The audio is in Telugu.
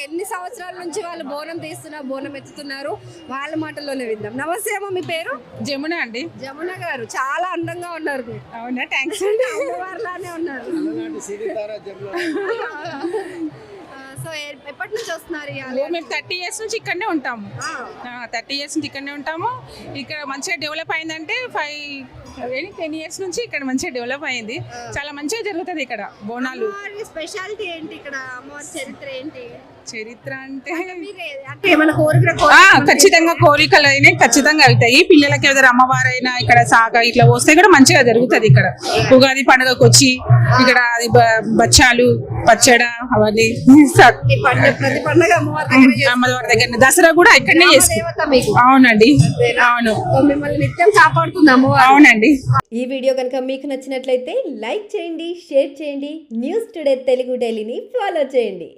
ఎన్ని సంవత్సరాల నుంచి వాళ్ళు బోనం తీస్తున్నారు, బోనం ఎత్తుతున్నారు, వాళ్ళ మాటల్లోనే విందాం. నమస్తే అమ్మ, మీ పేరు? జమున అండి. జమున గారు చాలా అందంగా ఉన్నారు మీరు. అవునా, థ్యాంక్స్ అండి. అమ్మవారిలానే ఉన్నారు. సో ఎప్పటి నుంచి వస్తున్నారు? మేము 30 years నుంచి ఇక్కడనే ఉంటాము. 30 years నుంచి ఇక్కడనే ఉంటాము. ఇక్కడ మంచిగా డెవలప్ అయిందంటే 10 years నుంచి ఇక్కడ మంచిగా డెవలప్ అయింది. చాలా మంచిగా జరుగుతుంది ఇక్కడ బోనాలు. స్పెషాలిటీ ఏంటి ఇక్కడ? అమ్మవారి చరిత్ర ఏంటి? చరిత్ర అంటే ఖచ్చితంగా కోరికలు అయినాయి, ఖచ్చితంగా అవుతాయి. పిల్లలకి ఏదైనా అమ్మవారైనా ఇక్కడ సాగ ఇట్లా వస్తే కూడా మంచిగా జరుగుతుంది. ఇక్కడ ఉగాది పండుగకు వచ్చి ఇక్కడ బచ్చాలు పచ్చడ అవన్నీ అమ్మవారి దగ్గర, దసరా కూడా ఇక్కడనే చేసుకుంటాం. అవునండి, అవును. మిమ్మల్ని నిత్యం కాపాడుతున్నాము. అవునండి. ఈ వీడియో కనుక మీకు నచ్చినట్లయితే లైక్ చేయండి, షేర్ చేయండి. న్యూస్ టుడే తెలుగు డైలీని ఫాలో చేయండి.